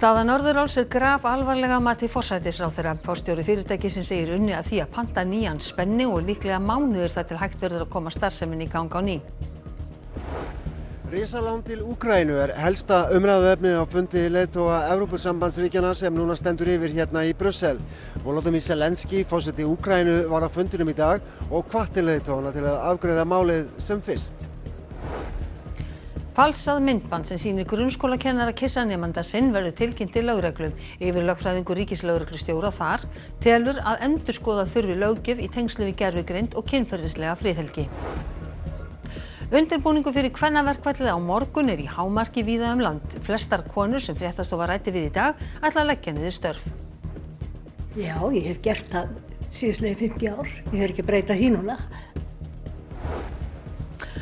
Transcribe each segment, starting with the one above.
Staða Norðuráls grafalvarleg að mati forsætisráðherra. Forstjóri fyrirtækisins segir unnið að því að panta nýjan spenni og líklega mánuður þar til hægt verður að koma starfseminni í gang á ný. Risalán til Úkraínu helsta umræðuefnið á fundi leiðtoga Evrópusambandsríkjanna sem núna stendur yfir hérna í Brussel. Volodymyr Zelensky, forseti Úkraínu, var á fundinum í dag og hvatti leiðtogana til að afgreiða málið sem fyrst. Falsað myndband sem sýnir grunnskólakennara kyssa nemanda sinn verður tilkynnt til lögreglu. Yfirlögfræðingur ríkislögreglustjóra þar telur að endurskoða þurfi löggjöf í tengslum við gervigreind og kynferðislega friðhelgi. Undirbúningur fyrir kvennaverkfallið á morgun í hámarki víða land. Flestar konur sem fréttastofa ræddi við í dag ætla að leggja niður störf. Já, ég hef gert það síðastliðin 50 ár. Ég er ekki að breyta því núna.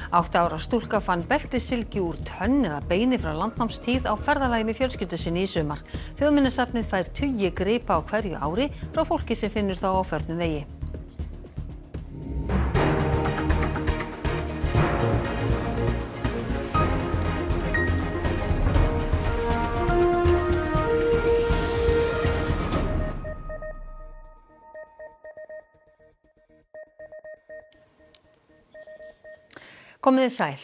8 ára stúlka fann beltissilki úr tönn eða beini frá landnámstíð á ferðalagi með fjölskyldu sinni í sumar. Þjóðminjasafnið fær tugi gripa á hverju ári frá fólki sem finnur þá á förnum vegi. Komið þið sæl.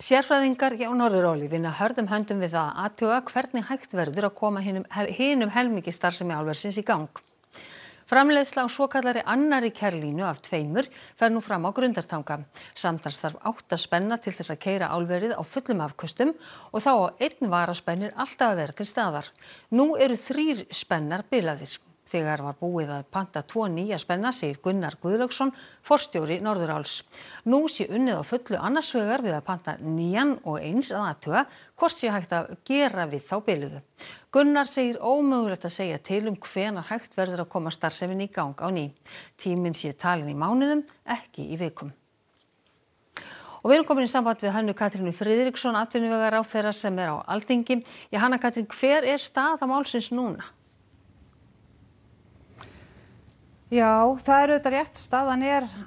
Sérfræðingar hjá Norðuráli vinna hörðum höndum við það að athuga hvernig hægt verður að koma hinum helmingi starfsemi álversins í gang. Framleiðsla á svokallari annarri kærlínu af 2 fer nú fram á Grundartanga. Samtals þarf 8 spenna til þess að keyra álverið á fullum afköstum og þá á 1 varaspennir alltaf að vera til staðar. Nú eru 3 spennar bilaðir. Þegar var búið að panta 2 nýja spenna, segir Gunnar Guðlaugsson, forstjóri Norðuráls. Nú sé unnið á fullu annars vegar við að panta nýjan og eins að athuga hvort sé hægt að gera við þá biluðu. Gunnar segir ómögulegt að segja til hvenær hægt verður að koma starfseminni í gang á ný. Tíminn sé talinn í mánuðum, ekki í vikum. Og við erum komin í samband við Hönnu Katrínu Friðriksson, atvinnuvegaráðherra sem á Alþingi. Hanna Katrín, hver staða málsins núna? Já, það auðvitað rétt, staðan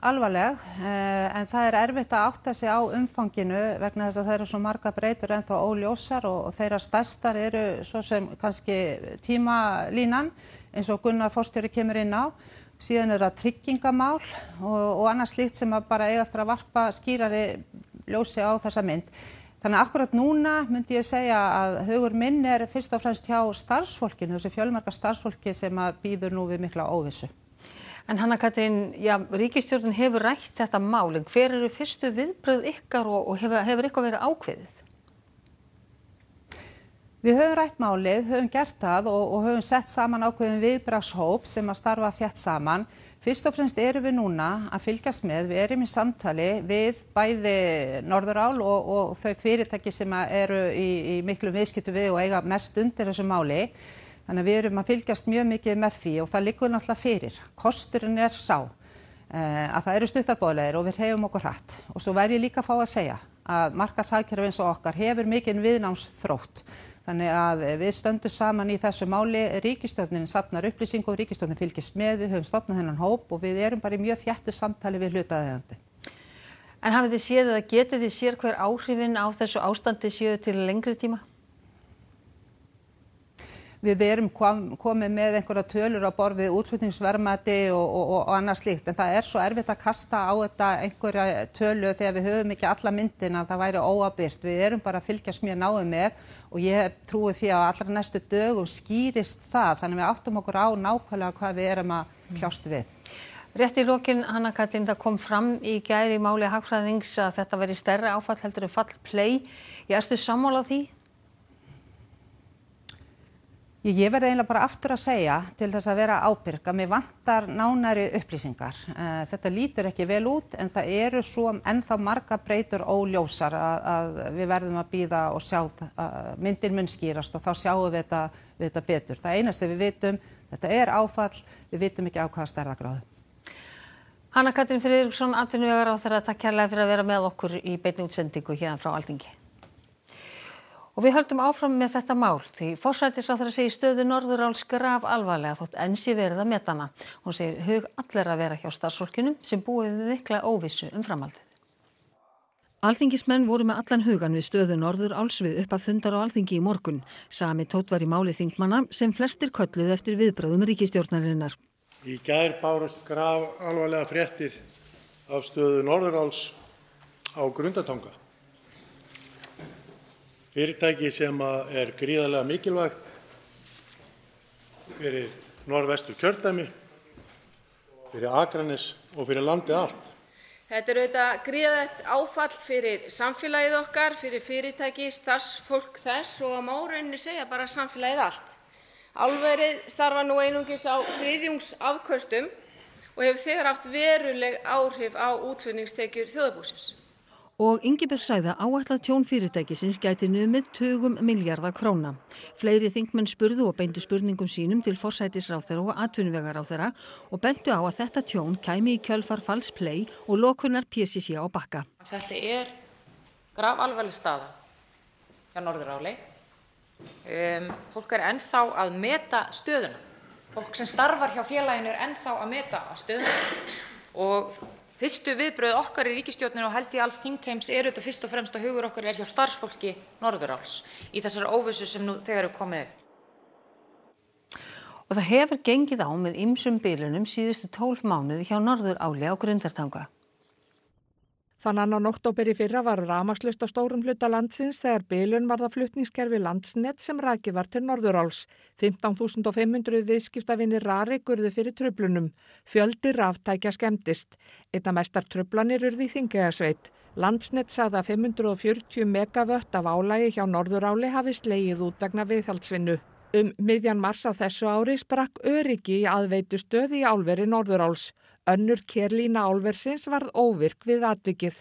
alvarleg, en það erfitt að átta sig á umfanginu vegna þess að það eru svo margar breytur ennþá óljósar og þeirra stærstar eru svo sem kannski tímalínan eins og Gunnar forstjóri kemur inn á. Síðan það tryggingamál og annað slíkt sem að bara eiga eftir að varpa skýrari ljósi á þessa mynd. Þannig að akkurat núna myndi ég segja að hugur minn fyrst og fremst hjá starfsfólkinu, þessi fjölmarga starfsfólki sem að bíður nú við mikla óvissu. En Hanna Katrín, ríkisstjórnin hefur rætt þetta mál, en hver eru fyrstu viðbrögð ykkar og hefur eitthvað verið ákveðið? Við höfum rætt málið, höfum gert það og höfum sett saman ákveðin viðbragðshóp sem að starfa þétt saman. Fyrst og fremst erum við núna að fylgjast með, við erum í samtali við bæði Norðurál og þau fyrirtæki sem eru í miklum viðskiptum við og eiga mest undir þessu máli. Þannig að við erum að fylgjast mjög mikið með því og það liggur náttúrulega fyrir. Kosturinn sá að það eru stuttarboðleiðir og við hreyfum okkur hratt. Og svo væri ég líka að fá að segja að markaðshagkerfi eins og okkar hefur mikinn viðnámsþrótt. Þannig að við stöndum saman í þessu máli, ríkisstjórnin safnar upplýsingum, ríkisstjórnin fylgist með, við höfum stofnað þennan hóp og við erum bara í mjög þéttu samtali við hlutaðeigandi. En hafið þið séð eða getið þið séð hver áhrifin á þessu ástandi séu til lengri tíma? Við erum komið með einhverja tölur á borð við útflutningsverðmæti og annað slíkt, en það svo erfitt að kasta á þetta einhverja tölu þegar við höfum ekki alla myndina, það væri óábyrgt. Við erum bara að fylgjast mjög náið með og ég trúi því að allra næstu dögum skýrist það, þannig að við áttum okkur á nákvæmlega hvað við erum að kljást við. Rétt í lokin, Hanna Katrín, það kom fram í gær í máli hagfræðings að þetta væri stærra áfall heldur en fall Play. Ertu sammála því? Ég verði eiginlega bara aftur að segja til þess að vera ábyrg að mér vantar nánari upplýsingar. Þetta lítur ekki vel út en það eru svo ennþá marga breytur óljósar að við verðum að bíða og sjá myndin mun skýrast og þá sjáum við þetta betur. Það einasta við vitum, þetta áfall, við vitum ekki á hvaða stærðargráðu. Hanna Katrín Friðriksson, atvinnuvegaráðherra, takk kærlega fyrir að vera með okkur í beinni útsendingu hérna frá Alþingi. Og við höldum áfram með þetta mál því forsætisráðherra segir stöðu Norðuráls grafalvarlega þótt enn sé verið að meta hana. Hún segir hug allra að vera hjá starfsfólkinu sem búið við mikla óvissu framhaldið. Alþingismenn voru með allan hugan við stöðu Norðuráls við upphaf fundar á Alþingi í morgun. Sami tónn var í máli þingmanna sem flestir kölluðu eftir viðbrögðum ríkisstjórnarinnar. Í gær bárust grafalvarlegar fréttir af stöðu Norðuráls á Grundartanga. Fyrirtæki sem er gríðarlega mikilvægt fyrir norðvestur kjördæmi, fyrir Akranes og fyrir landið allt. Þetta auðvitað gríðarlegt áfall fyrir samfélagið okkar, fyrir fyrirtæki, starfsfólk þess og má rauninni segja bara samfélagið allt. Álverið starfar nú einungis á þriðjungsafköstum og hefur þegar haft veruleg áhrif á útflutningstekjur þjóðarbúsins. Og Ingibjörg sagði að áætlað tjón fyrirtækisins gæti numið tugum milljarða króna. Fleiri þingmenn spurðu og beindu spurningum sínum til forsætisráðherra og atvinnuvegaráðherra og bentu á að þetta tjón kæmi í kjölfar falls Play og lokunar PCC á Bakka. Þetta grafalvarleg staða hjá Norðuráli. Fólk ennþá að meta stöðuna. Fólk sem starfar hjá félaginu ennþá að meta stöðuna og fyrstu viðbrögð okkar í ríkisstjórninu og held ég alls þingheims auðvitað fyrst og fremst að hugur okkar hjá starfsfólki Norðuráls í þessari óvissu sem nú þegar komið upp. Og það hefur gengið á með ýmsum bilunum síðustu 12 mánuði hjá Norðuráli á Grundartanga. Þann 2. október í fyrra var rafmagnslaust á stórum hluta landsins þegar bilun varð að flutningskerfi Landsnet sem rakið var til Norðuráls. 15.500 viðskiptavinir Rarik urðu fyrir truflunum. Fjöldi raftækja skemmdist. Einna mestar truflanir urðu í Þingeyjarsveit. Landsnet sagði að 540 megavött af álagi hjá Norðuráli hafi slegið út vegna viðhaldsvinnu. Miðjan mars á þessu ári sprakk öryggi í aðveitustöð í álveri Norðuráls. Önnur kerlína álversins varð óvirk við atvikið.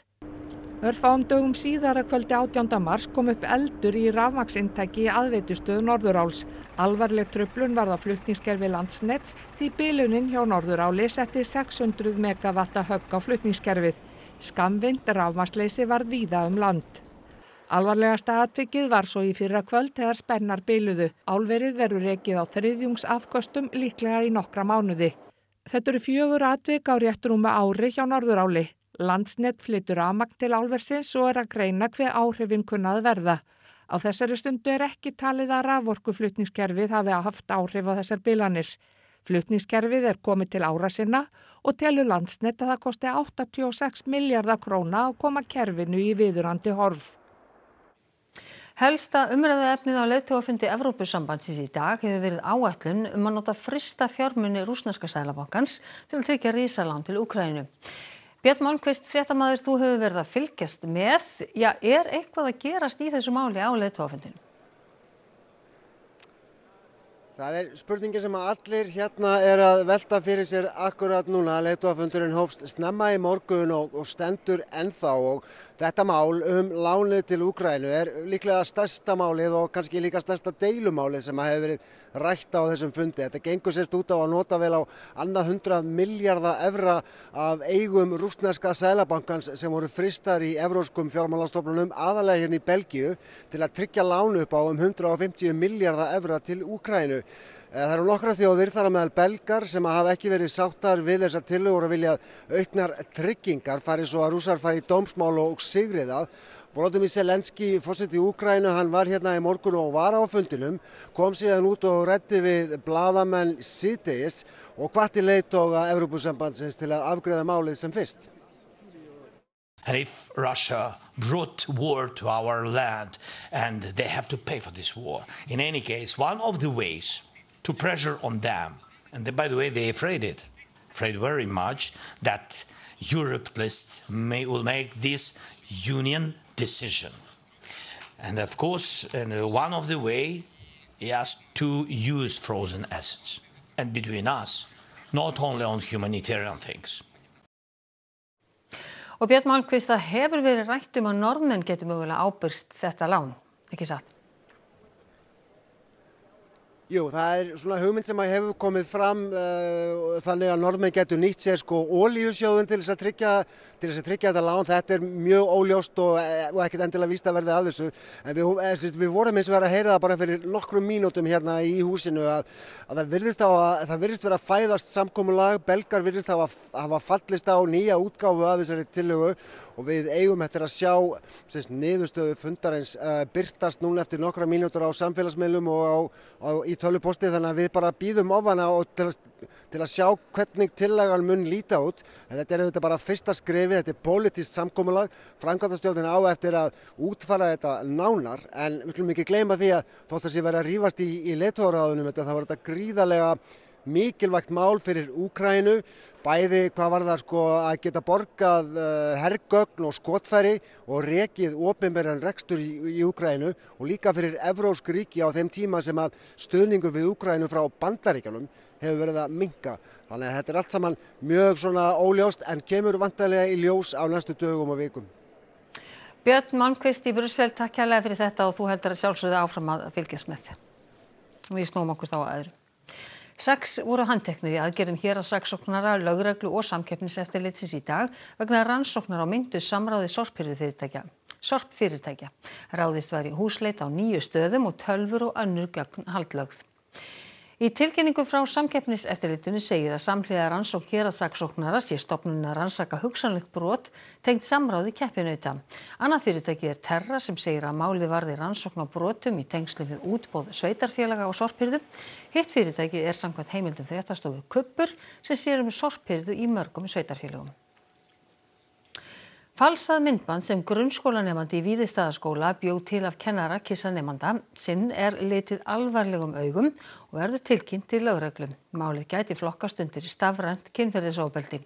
Örfáum dögum síðar að kvöldi 18. mars kom upp eldur í rafmagnsinntaki í aðveitustöð Norðuráls. Alvarleg truflun varð á flutningskerfi Landsnets því bilunin hjá Norðuráli setti 600 megavatta högg á flutningskerfið. Skammvinnt rafmagnsleysi varð víða land. Alvarlegasta atvikið var svo í fyrra kvöld þegar spennar biluðu. Álverið verður rekið á þriðjungsafköstum líklega í nokkra mánuði. Þetta eru 4 atvik á rétt rúmu ári hjá Norðuráli. Landsnet flytur rafmagn til álversins og að greina hve áhrifin kunna að verða. Á þessari stundu ekki talið að raforkuflutningskerfið hafi haft áhrif á þessar bilanir. Flutningskerfið komið til ára sinna og telur Landsnet að það kosti 86 milljarða króna að koma kerfinu í viðurandi horf. Helsta umræðuefnið á leiðtogafundi Evrópusambandsins í dag hefur verið áætlun að nota frysta fjármuni rússneska seðlabankans til að tryggja risalán til Úkraínu. Björn Malmquist, fréttamaður, þú hefur verið að fylgjast með. Eitthvað að gerast í þessu máli á leiðtogafundinu? Það spurningin sem allir hérna að velta fyrir sér akkurat núna. Leiðtogafundurinn hófst snemma í morgun og stendur ennþá og þetta mál lánið til Úkraínu líklega stærsta málið og kannski líka stærsta deilumálið sem hefur verið rætt á þessum fundi. Þetta gengur sérst út á að nota vel á 100 milljarða evra af eigum rússneska seðlabankans sem voru frystar í evrópskum fjármálastofnunum aðalega hérna í Belgíu til að tryggja lán upp á 150 milljarða evra til Úkraínu. Það eru nokkrar þjóðir þar á meðal Belgar sem hafa ekki verið sáttar við þessar tillögur og vilja auknar tryggingar fari svo að Rússar fari í dómsmál og sigrið það. Volodymyr Zelensky, forseti Úkraínu, hann var hérna í morgun og var á fundinum, kom síðan út og ræddi við blaðamenn síðdegis og hvatti leiðtoga Evrópusambandsins til að afgreiða málið sem fyrst. And if Russia brought war to our land and they have to pay for this war, in any case, one of the ways to pressure on them, and by the way, they afraid very much that Europe will make this union decision. And of course, one of the way is to use frozen assets. And between us, not only on humanitarian things. Og Björn Malmquist, það hefur verið rætt að Norðmenn geti mögulega ábyrgst þetta lán, ekki satt? Jú, það svona hugmynd sem hefur komið fram þannig að Norðmenn getur nýtt sér olíusjóðinn til þess að til þess að tryggja þetta lán. Þetta mjög óljóst og ekkert endilega víst að verði af þessu. En við vorum eins og að heyra það bara fyrir nokkrum mínútum hérna í húsinu að það virðist vera að fæðast samkomulag. Belgar virðist hafa fallist á nýja útgáfu af þessari tillögu og við eigum eftir að sjá niðurstöðu fundarins birtast núna eftir nokkra mínútur á samfélagsmiðlum og í tölvupósti, þannig að við bara bíðum of hana og til að sjá hvernig tillagan mun líta út. En þetta auðvitað bara fyrsta skrefi, þetta pólitískt samkomulag. Framkvæmdastjórnin á eftir að útfæra þetta nánar, en við skulum ekki gleyma því að þótt að sé verið að rífast í leiðtogaráðunum, þá var þetta gríðarlega mikilvægt mál fyrir Úkraínu, bæði hvað var það að geta borgað hergögn og skotfæri og rekið opinberan rekstur í Úkraínu og líka fyrir evrópsk ríki á þeim tíma sem að stuðningur við Úkraínu frá Bandaríkjunum hefur verið að minnka. Þannig að þetta allt saman mjög svona óljóst en kemur vantarlega í ljós á næstu dögum og vikum. Björn Malmquist í Brussel, takk kærlega fyrir þetta og þú heldur að sjálfsögðu áfram að fylgjast með þér. Við snúum okkur þá að öðru. 6 voru handteknir í aðgerðum héraðssaksóknara, lögreglu og samkeppniseftirlitsins í dag vegna rannsóknar á meintu samráði sorpfyrirtækja. Ráðist var í húsleit á 9 stöðum og tölvur og önnur gögn haldlögð. Í tilkynningu frá samkeppniseftirlitinu segir að samhliða rannsókn héraðssaksóknara sé stofnunin að rannsaka hugsanlegt brot tengt samráði keppinauta. Annað fyrirtæki Terra sem segir að málið varði rannsókn á brotum í tengslum við útboð sveitarfélaga og sorphirðu. Hitt fyrirtæki samkvæmt heimildum fréttastofu Kubbur sem sér sorphirðu í mörgum sveitarfélögum. Falsað myndband sem grunnskólanemandi í Víðistaðaskóla bjó til af kennara kyssa nemanda sinn litið alvarlegum augum og verður tilkynnt til lögreglu. Málið gæti flokkast undir stafrænt kynferðisofbeldi.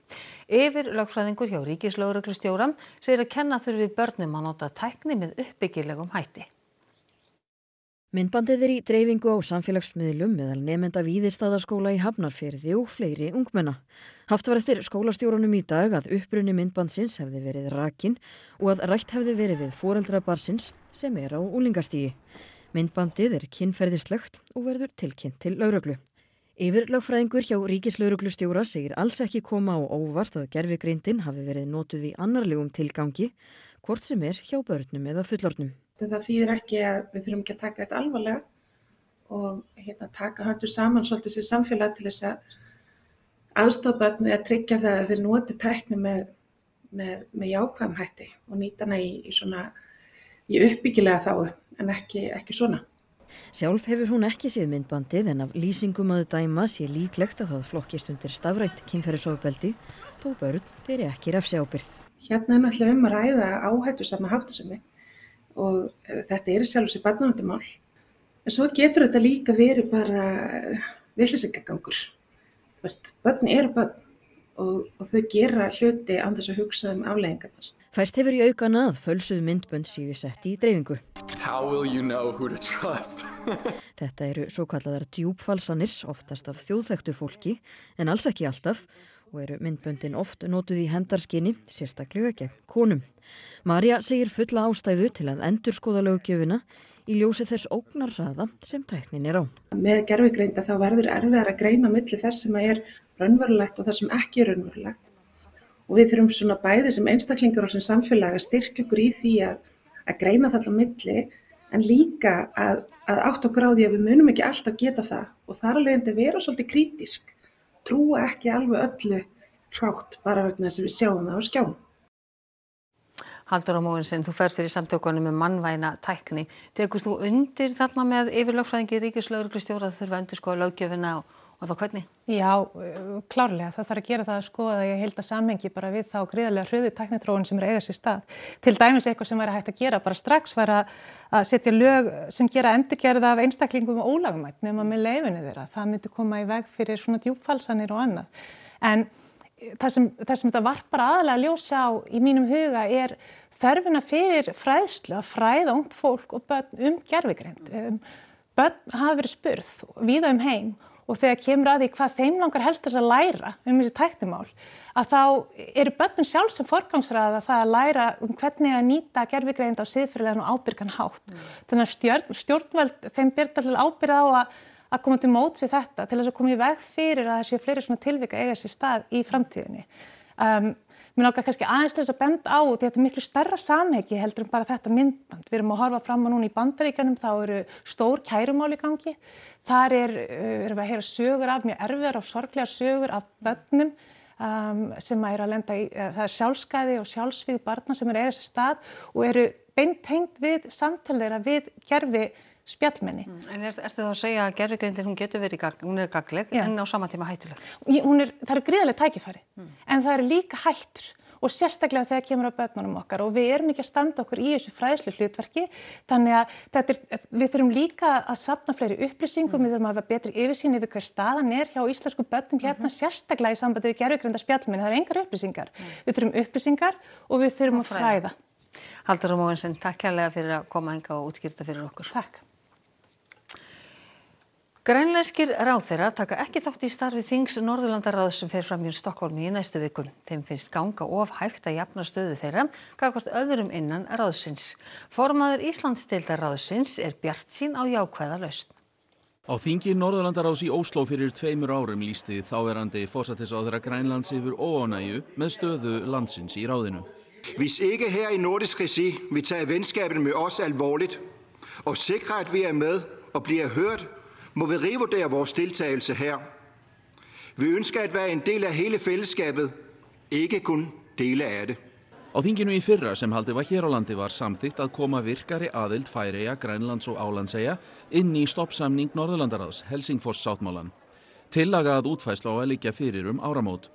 Yfirlögfræðingur hjá ríkislögreglustjóra segir að kenna þurfi börnum að nota tækni með uppbyggilegum hætti. Myndbandið í dreifingu á samfélagsmiðlum meðal nemenda Víðistaðaskóla í Hafnarfirði og fleiri ungmenna. Haft var eftir skólastjóranum í dag að uppruni myndbandsins hefði verið rakinn og að rætt hefði verið við foreldra barnsins sem á unglingastigi. Myndbandið kynferðislegt og verður tilkynnt til lögreglu. Yfirlögfræðingur hjá ríkislögreglustjóra segir alls ekki koma á óvart að gervigreindin hafi verið notuð í annarlegum tilgangi, hvort sem hjá börnum eða fullorðnum. Það þýðir ekki að við þurfum ekki að taka þetta alvarlega og taka höndur saman svolítið sem samfélag til þess að aðstoða börn við að tryggja það að þeir noti tækni með jákvæðum hætti og nýta hana í uppbyggilega þágu en ekki svona. Sjálf hefur hún ekki séð myndbandið en af lýsingum að dæma sé líklegt að það flokkist undir stafrænt kynferðisofbeldi þó börn beri ekki refsiábyrgð. Hérna náttúrulega að ræða áhættusama háttsemi og þetta í sjálfu sér barnaverndarmál. En svo getur þetta líka verið bara vitleysingagangur. Börn eru börn og þau gera hluti án þess að hugsa afleiðingarnar. Færst hefur í aukana að fölsuð myndbönd séu sett í dreifingu. How will you know who to trust? Þetta eru svokallaðar djúpfalsanir, oftast af þjóðþekktu fólki, en alls ekki alltaf, og eru myndböndin oft notuð í hefndarskyni, sérstaklega gegn konum. María segir fulla ástæðu til að endurskoða löggjöfina í ljósi þess ógnarhraða sem tæknin á. Með gervigreinda þá verður erfiðar að greina milli þess sem raunverulegt og þess sem ekki raunverulegt. Og við þurfum bæði sem einstaklingar og sem samfélag að styrkja okkur í því að greina það á milli, en líka að átta okkur á því að við munum ekki alltaf geta það og þar af leiðandi vera svolítið krítísk. Trúa ekki alveg öllu hrátt bara vegna þess að við sjáum það á skjánum. Halldóra Mogensen, þú ferð fyrir samtökunum með mannvæna tækni. Tekur þú undir þarna með yfirlögfræðingi ríkislögreglustjóra að þurfa að endurskoða löggjöfina og þá hvernig? Já, klárlega. Það þarf að gera það að skoða það í heildarsamhengi bara við þá gríðarlega hröðu tæknitróun sem eiga sér stað. Til dæmis eitthvað sem væri hægt að gera bara strax væri að setja lög sem gera endurgerð af einstaklingum ólögmætt nema með leyfinu þeirra. Það myndi koma í veg fyrir svona djúpfalsanir og annað. En það sem þetta varpar aðalega ljósa á í mínum huga þörfina fyrir fræðslu, að fræða ungt fólk og börn gervigreind. Börn hafa verið spurð víða heim og þegar kemur að því hvað þeim langar helst þess að læra þessi tæknimál, að þá eru börnin sjálf sem forgangsraða það að læra hvernig að nýta gervigreind á siðferðilegan og ábyrgan hátt. Þannig að stjórnvöld þeim ber til ábyrgð á að koma til móts við þetta til þess að koma í veg fyrir að þessi fleiri svona tilvik eiga sér stað í framtíðinni. Mér langar kannski aðeins til þess að benda á því þetta er miklu stærra samhengi heldur en bara þetta myndband. Við erum að horfa fram á núna í Bandaríkjunum, þá eru stór kærumál í gangi. Þar erum við að heyra sögur af mjög erfiðar og sorglegar sögur af börnum sem að lenda í, það er sjálfsskaði og sjálfsvíg barna sem eiga sér stað og eru beintengt við samtöl þeirra við gervi spjallmenni. En ertu þá að segja að gervigreindin hún getur verið hún er gagnleg en á sama tíma hættuleg? Það eru gríðarleg tækifæri, en það eru líka hættur og sérstaklega þegar kemur á börnunum okkar og við erum ekki að standa okkur í þessu fræðslu hlutverki, þannig að við þurfum líka að safna fleiri upplýsingum, við þurfum að hafa betri yfirsýn yfir hver staðan er hjá íslensku börnum hérna, sérstaklega í sambandi við gervigreinda spjallmenni, það eru engar upplýsingar. Við þurfum upplýsingar og við þurfum að fræða. Halldóra Mogensen, takk kærlega fyrir að koma hingað og útskýra fyrir okkur. Takk. Grænlenskir ráðherrar taka ekki þátt í starfi þings Norðurlandaráðs sem fer fram í Stokkhólmi í næstu viku. Þeim finnst ganga of hægt að jafna stöðu þeirra gagnvart öðrum innan ráðsins. Formaður Íslandsdeildar ráðsins er bjartsýn á jákvæða lausn. Á þingi Norðurlandaráðs í Ósló fyrir 2 árum lýsti þáverandi forsætisráðherra Grænlands yfir óánægju með stöðu landsins í ráðinu. Hvis ikke her i nordisk regi vi tager venskabet med os alvorligt og sikrer at vi med og bliver hørt, må vi revurdere vores deltagelse her. Vi ønsker at være en del af hele fællesskabet, ikke kun dele af det. Á þinginu í fyrra sem haldið var hér á landi var samþykkt að koma virkari aðild Færeyja, Grænlands og Álandseyja inn í stoppsamning Norðurlandaráðs, Helsingfors-sáttmálann. Tillaga að útfærslu á að liggja fyrir áramót.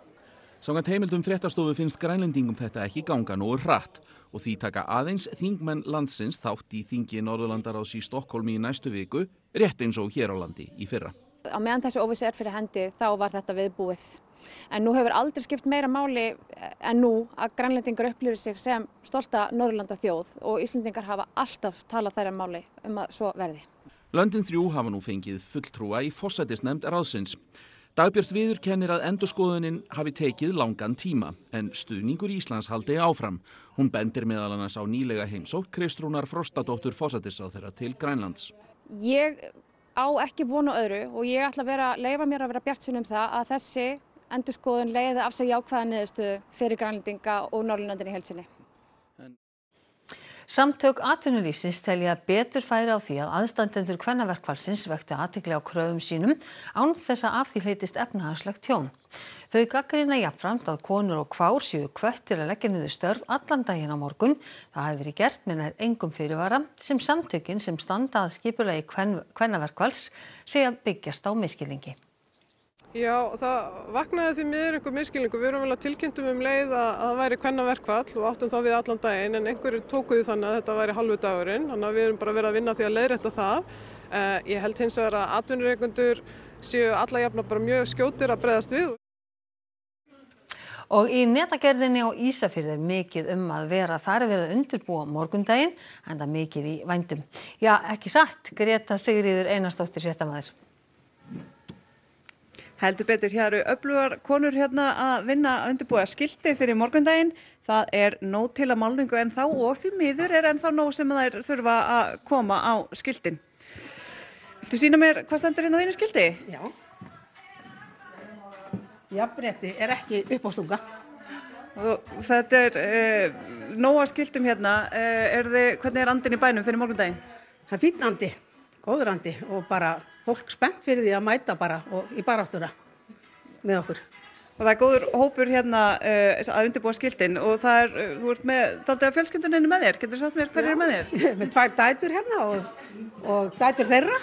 Samkvæmt heimildum fréttastofu finnst Grænlendingum þetta ekki ganga nógu hratt og því taka aðeins þingmenn landsins þátt í þingi Norðurlandaráðs í Stokkhólmi í næstu viku, rétt eins og hér á landi í fyrra. Á meðan þessi óvissu er fyrir hendi þá var þetta viðbúið. En nú hefur aldrei skipt meira máli en nú að Grænlendingar upplifir sig sem stolta Norðurlandaþjóð og Íslendingar hafa alltaf talað þeirra máli að svo verði. Löndin 3 hafa nú fengið fulltrúa í forsætisnefnd ráðsins. Dagbjört viðurkennir að endurskoðunin hafi tekið langan tíma, en stuðningur Íslands haldi áfram. Hún bendir meðal annars á nýlega heimsókn Kristrúnar Frostadóttur forsætisráðherra til Grænlands. Ég á ekki von á öðru og ég ætla að leyfa mér að vera bjartsýn það að þessi endurskoðun leiði af sér jákvæða niðurstöðu fyrir Grænlendinga og Norðurlöndin í heild sinni. Samtök atvinnulífsins telja betur færi á því að aðstandendur kvennaverkfallsins vekti athygli á kröfum sínum án þess að af því hleytist efnahagslegt tjón. Þau gagnrýna jafnframt að konur og kvár séu hvött til að leggja niður störf allan daginn á morgun. Það hafi verið gert með nær engum fyrirvara sem samtökin sem standa að skipulagi kvennaverkfalls segja byggjast á misskilningi. Já, það vaknaði því miður einhver misskilningur. Við erum vel að tilkynntum leið að það væri kvennaverkfall og áttum þá við allan daginn en einhverjir tókuðu þannig að þetta væri halvu dagurinn. Þannig að við erum bara verið að vinna því að leiðrétta það. Ég held hins vegar að atvinnurekendur séu alla jafna bara mjög skjótir að bregðast við. Og í netagerðinni á Ísafirði er mikið að vera. Þar er verið að undirbúa morgundaginn, enda mikið í vændum. Já, ekki satt, Greta Sigríður Einarsdóttir fréttamaður. Heldur betur, hér eru öflugar konur hérna að vinna að undirbúa skilti fyrir morgundaginn. Það er nóg til að málningu en þá og því miður er ennþá nóg sem þær þurfa að koma á skiltin. Viltu sýna mér hvað stendur inn á þínu skilti? Já. Jafnrétti er ekki uppástunga. Þetta er nóg að skiltum hérna. Hvernig er andinn í bænum fyrir morgundaginn? Það er fínn andi, góður andi og bara fólk spennt fyrir því að mæta bara og í baráttuna með okkur. Og það er góður hópur hérna að undirbúa skiltin og það er, þú ert með dálítið af fjölskyldunni með þér. Getur þú sagt mér hverjir eru með þér? Með 2 dætur hérna og dætur þeirra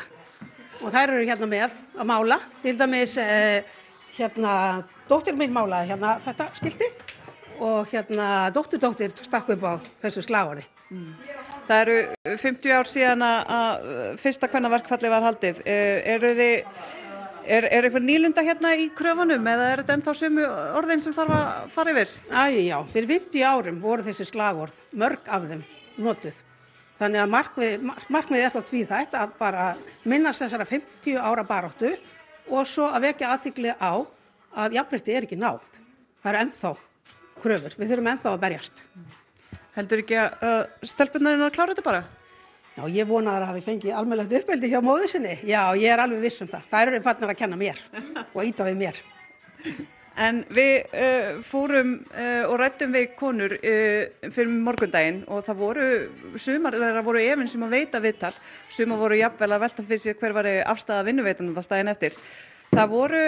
og þær eru hérna með að mála. Til dæmis hérna dóttir mín málaði hérna þetta skilti og hérna dóttir stakk upp á þessu slagorði. Það eru 50 ár síðan að fyrsta kvennaverkfalli var haldið. Er einhver nýlunda hérna í kröfunum eða er þetta ennþá sömu orðin sem þarf að fara yfir? Já, fyrir 50 árum voru þessi slagorð, mörg af þeim notuð. Þannig að markmiðið er þá tvíþætt að bara minnast þessara 50 ára baráttu og svo að vekja athygli á að jafnrétti er ekki náð. Það eru ennþá kröfur, við þurfum ennþá að berjast. Heldur ekki að stelpunarinn að klára þetta bara? Já, ég vona að það hafi fengið almennilegt uppeldi hjá móður sinni. Já, ég er alveg viss um það. Þær eru farnar að kenna mér og ýta við mér. En við fórum og ræddum við konur fyrir morgundaginn og það voru sumar þeirra voru efinn sem að veita viðtal, sumar voru jafnvel að velta fyrir sér hver var afstaða vinnuveitandans daginn eftir. Það voru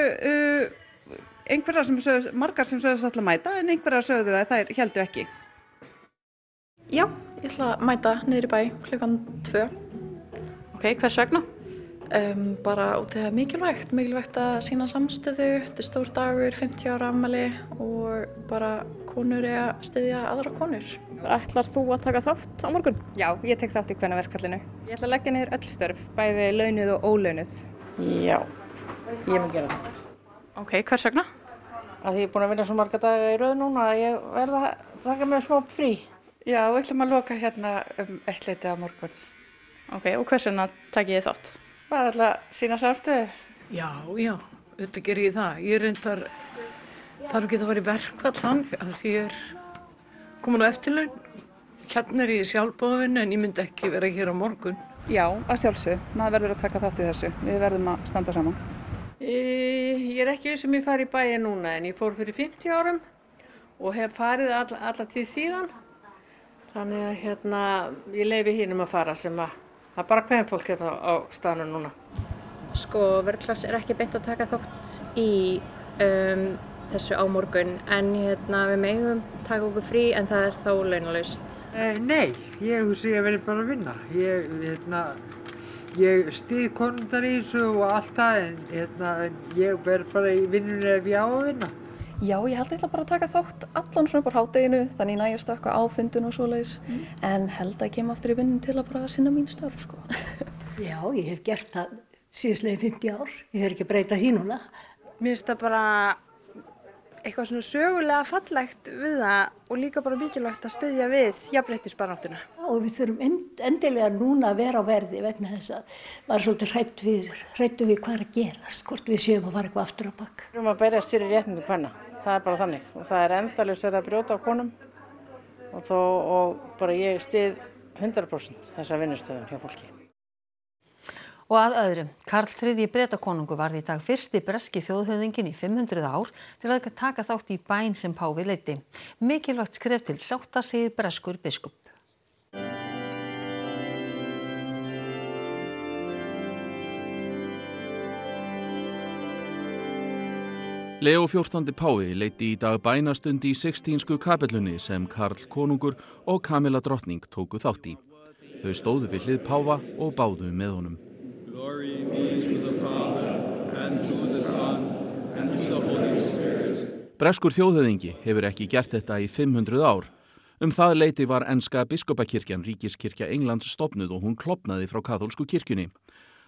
margar sem sögðust ætla að mæta en einhverjar sögðu að þær héldu ekki. Já, ég ætla að mæta niður í bæ klukkan 2. Ok, hvers vegna? Bara út í það mikilvægt að sýna samstöðu, þetta stór dagur, 50 ára afmæli og bara konur að styðja aðra konur. Ætlar þú að taka þátt á morgun? Já, ég tek þátt í kvennaverkfallinu. Ég ætla að leggja niður öll störf, bæði launuð og ólaunuð. Já, ég mun gera það. Ok, hvers vegna? Að því ég er búin að vinna svo marga daga í röð núna að ég verða að taka mér smá frí. Já, við ætlum að loka hérna 1:00 á morgun. Ok, og hvers vegna takið þið þátt? Bara alltaf sína samstöðu. Já, þetta ger ég það. Ég reyndar, þarf ekki að vera í verkfall þannig að því ég komin á eftirlaun. Hérna ég í sjálfboðavinnu en ég myndi ekki vera hér á morgun. Já, að sjálfsögðu. Maður verður að taka þátt í þessu. Við verðum að standa saman. Ég er ekki sem ég fari í bæinn núna en ég fór fyrir 50 árum og hef farið alla tíð síðan. Þannig að ég leyfi hinum að fara sem að það er bara kvenfólk hérna á staðnum núna. Sko, verkfalls er ekki beint að taka þátt í þessu á morgun en við megum taka okkur frí en það er þó launalaust. Nei, ég hugsi að verði bara að vinna. Ég styð konundar í þessu og allt það en ég verð bara í vinnunni ef ég á að vinna. Já, ég held eitthvað bara að taka þátt allan svona upp á hádeginu, þannig næ ég stökkva á fundin og svoleiðis, en held að ég kem aftur í vinnun til að bara sinna mín störf, sko. Já, ég hef gert það síðastliðin 50 ár, ég hef ekki að breyta því núna. Mér finnst það bara eitthvað svona sögulega fallegt við það og líka bara mikilvægt að styðja við jafnréttisbaráttuna. Og við þurfum endilega núna að vera á verði vegna þess að maður er svolítið hræddur við hvað er að gerast, hvort við séum að fara eitthvað aftur á bak. Við erum að berjast fyrir réttindum kvenna, það er bara þannig og það er endalaust verið að brjóta á konum og bara ég styð 100% þessa vinnustöðum hjá fólki. Og að öðru, Karl III Bretakonungur varð í dag fyrsti breski þjóðhöfðinginn í 500 ár til að taka þátt í bæn sem páfi leiddi. Mikilvægt skref til sátta, segir breskur biskup. Leó XIV páfi leiddi í dag bænastund í Sixtínsku kapellunni sem Karl konungur og Kamilla drottning tóku þátt í. Þau stóðu við hlið páfa og báðu með honum. Glory be to the Father, and to the Son, and to the Holy Spirit. Breskur þjóðhöfðingi hefur ekki gert þetta í 500 ár. Það leyti var enska biskupakirkjan, ríkiskirkja Englands, stofnuð og hún klofnaði frá kaþólsku kirkjunni.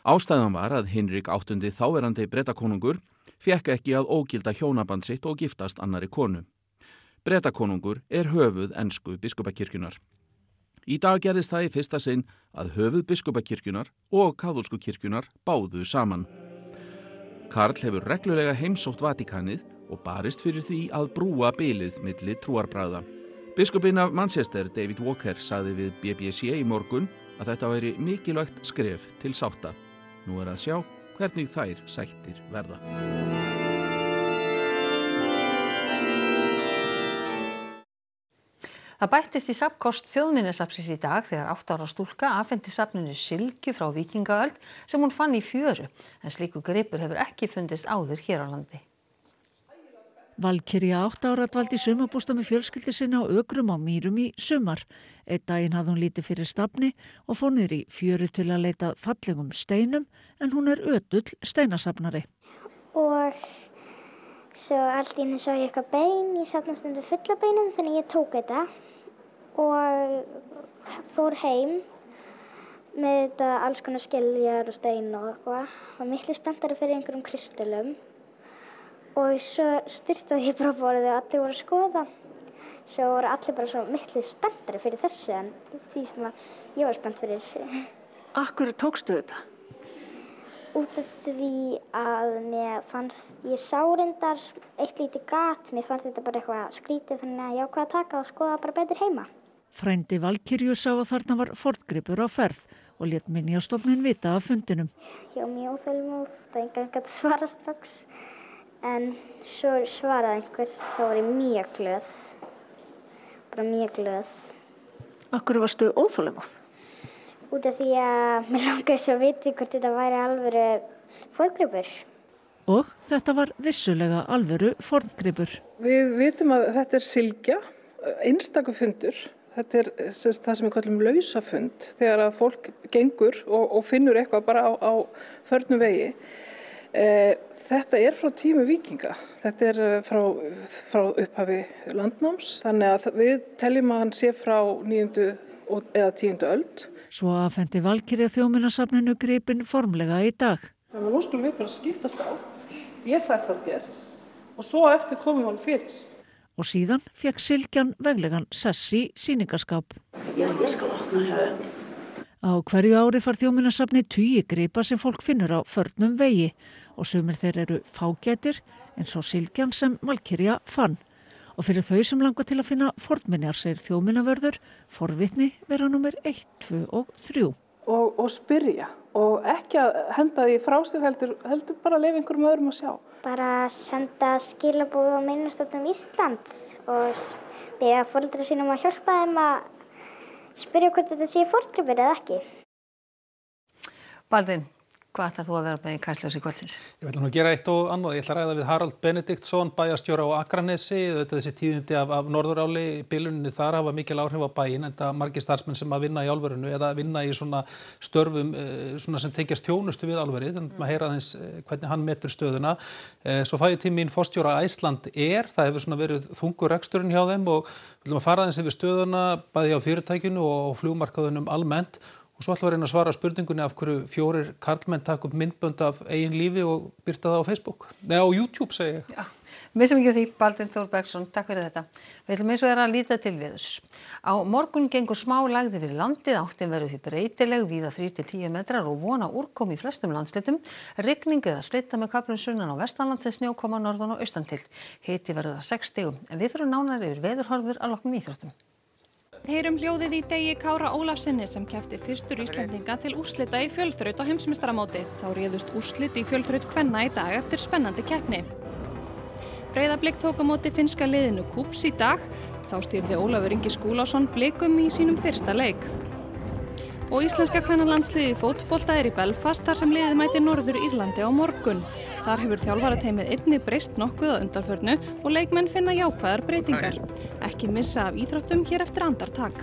Ástæðan var að Hinrik VIII þáverandi Bretakonungur fékk ekki að ógilda hjónaband sitt og giftast annarri konu. Bretakonungur er höfuð ensku biskupakirkjunar. Í dag gerðist það í fyrsta sinn að höfuð biskupakirkjunar og kaþólsku kirkjunar báðu saman. Karl hefur reglulega heimsótt Vatíkanið og barist fyrir því að brúa bilið milli trúarbragða. Biskupinn af Manchester, David Walker, sagði við BBC í morgun að þetta væri mikilvægt skref til sátta. Nú er að sjá hvernig þær sættir verða. Það bættist í safnkost Þjóðminjasafnsins í dag þegar 8 ára stúlka afhenti safninu sylgju frá víkingaöld sem hún fann í fjöru, en slíkur gripur hefur ekki fundist áður hér á landi. Valkyrja 8 ára dvaldi í sumarbústað með fjölskyldu sinni á Ökrum á Mýrum í sumar. Einn daginn hafði hún lítið fyrir stafni og fór niður í fjöru til að leita fallegum steinum, en hún er ötull steinasafnari. Og svo allt í henni sá ég eitthvað bein, ég safnast undir fulla beinum, þannig ég tók þetta og fór heim með þetta alls konar skiljar og stein og eitthvað. Var miklu spenntari fyrir einhverjum kristölum og svo styrtaði ég bara borðið og allir voru að skoða. Svo voru allir bara svo miklu spenntari fyrir þessu en því sem ég var spennt fyrir. Akkur tókstu þetta? Út af því að ég sá reyndar eitt lítið gat, mér fannst þetta bara eitthvað skrítið þannig að ég ákvað að taka og skoða bara betur heima. Frændi Valkyrju sá að þarna var forngripur á ferð og lét Minjastofnun vita af fundinum. Ég var mjög óþolinmóð, það engan gat svara strax. En svo svaraði einhver, þá var ég mjög glöð. Bara mjög glöð. Af hverju varstu óþolinmóð? Út af því að mér langaði svo að vita hvort þetta væri alvöru forngripur. Og þetta var vissulega alvöru forngripur. Við vitum að þetta sylgja, einstakur fundur. Þetta það sem við kallum lausafund, þegar að fólk gengur og finnur eitthvað bara á förnum vegi. Þetta frá tími víkinga. Þetta frá upphafi landnáms, þannig að við teljum að hann sé frá 9. eða 10. öld. Svo afhenti Valkyrja Þjóðminjasafninu gripinn formlega í dag. Þannig að nú skulum við bara skiptast á. Ég fæ frá þér og svo eftir komum hann fyrir. Og síðan fekk sylgjan veglegan sess í sýningaskáp. Já, ég skal opna hér. Á hverju ári fær Þjóðminjasafnið tugi gripa sem fólk finnur á förnum vegi og sumir þeir eru fágætir eins og sylgjan sem Valkyrja fann. Og fyrir þau sem langar til að finna fornminjar, segir þjóðminjavörður, forvitni vera númer 1, 2 og 3. Og spyrja og ekki að henda því frá sér heldur bara að leyfa einhverjum öðrum að sjá. Bara senda skilaboð á Minjastofnun Íslands og biðja foreldra sínum að hjálpa þeim að spyrja hvort þetta sé forngripur eða ekki. Baldvin, hvað ætlar þú að vera með í Kastljósi kvöldsins? Ég ætla nú að gera eitt og annað. Ég ætla að ræða við Harald Benediktsson, bæjarstjóra á Akranesi. Þessi tíðindi af Norðuráli, biluninni þar hafa mikil áhrif á bæinn, enda margir starfsmenn sem að vinna í álverinu eða vinna í svona störfum svona sem tengjast þjónustu við álverið. Þannig að heyra aðeins hvernig hann metur stöðuna. Svo fæ ég til mín forstjóra Iceland Air. Það hefur svona verið þungur reksturinn hjá þeim og við ætlum að fara aðeins yfir stöðuna bæði á fyrirtækinu og flugmarkaðunum almennt. Og svo ætlum við að reyna að svara spurningunni af hverju 4 karlmenn taka upp myndbönd af eigin lífi og birta það á Facebook. Nei, á YouTube segi ég. Já, missum ekki á því, Baldvin Þór Bergsson, takk fyrir þetta. Við ætlum eins og að líta til veðurs. Á morgun gengur smá lægði fyrir landið, áttin verður því breytileg, víða 3 til 10 metrar og vona úrkomu í flestum landshlutum. Rigning eða slydda með köflum sunnan á vestanlands en snjókoma norðan og austan til. Hiti verður 6 stigum, en við förum nánar yfir veðurhorfur að loknum íþróttum. Heyrum hljóðið í Degi Kára Ólafssyni sem keppti fyrstur Íslendinga til úrslita í fjölþraut á heimsmeistaramóti. Þá réðust úrslit í fjölþraut kvenna í dag eftir spennandi keppni. Breiðablik tók á móti finnska liðinu Kúps í dag. Þá stýrði Ólafur Ingi Skúlason Blikum í sínum fyrsta leik. Og íslenska kvennalandsliðið í fótbolta í Belfast þar sem liðið mætir Norður Írlandi á morgun. Þar hefur þjálfarateymið einnig breyst nokkuð á undanförnu og leikmenn finna jákvæðar breytingar. Ekki missa af íþróttum hér eftir andartak.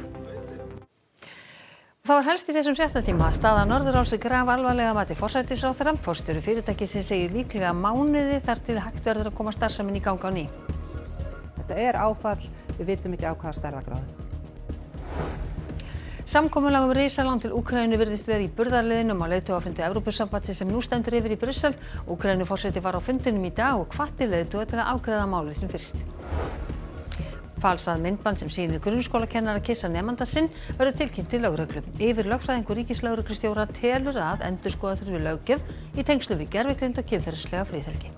Það var helst í þessum fréttatíma að staða Norðuráls grafalvarlega að mati forsætisráðherra. Forstjóri fyrirtækisins segir líklega mánuði þar til hægt verður að koma starfsemin í gang á ný. Þetta áfall, við vitum ekki á hvaða stærðargráðu. Samkomulag risalán til Úkraínu virðist vera í burðarliðnum á leiðtogafundi Evrópusambandsins sem nú stendur yfir í Brussel. Úkraínuforseti var á fundinum í dag og hvatti leiðtoga til að afgreiða málið sem fyrst. Falsað myndband sem sýnir grunnskólakennara kyssa nemanda sinn verður tilkynnt til lögreglu. Yfirlögfræðingur ríkislögreglustjóra telur að endurskoða þurfi löggjöf í tengslum við gervigreind og kynferðislega friðhelgi.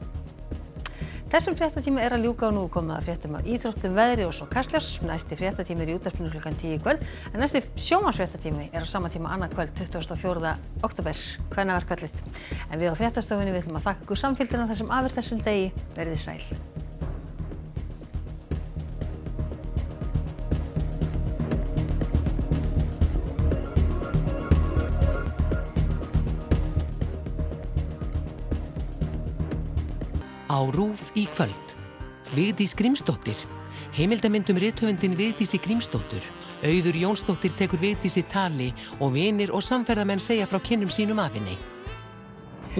Þessum fréttatíma að ljúka og nú komið að fréttum af íþróttum, veðri og svo Kastljós. Næsti fréttatími í útvarpinu klukkan 10 í kvöld, en næsti sjónvarpsfréttatími á sama tíma annað kvöld 24. október, kvennaverkvöldið. En við á fréttastofunni við ætlum að þakka ykkur samfylgdina þessum af þessum degi. Verið sæl. Á RÚV í kvöld. Vigdís Grímsdóttir. Heimildamynd rithöfundinn Vigdísi Grímsdóttur. Auður Jónsdóttir tekur Vigdísi tali og vinir og samferðamenn segja frá kynnum sínum af henni.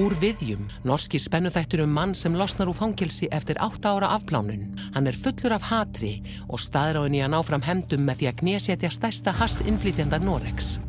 Úr viðjum, norski spennuþættur mann sem losnar úr fangelsi eftir 8 ára afplánun. Hann fullur af hatri og staðráðinn í að ná fram hefndum með því að knésetja stærsta hassinnflytjanda Noregs.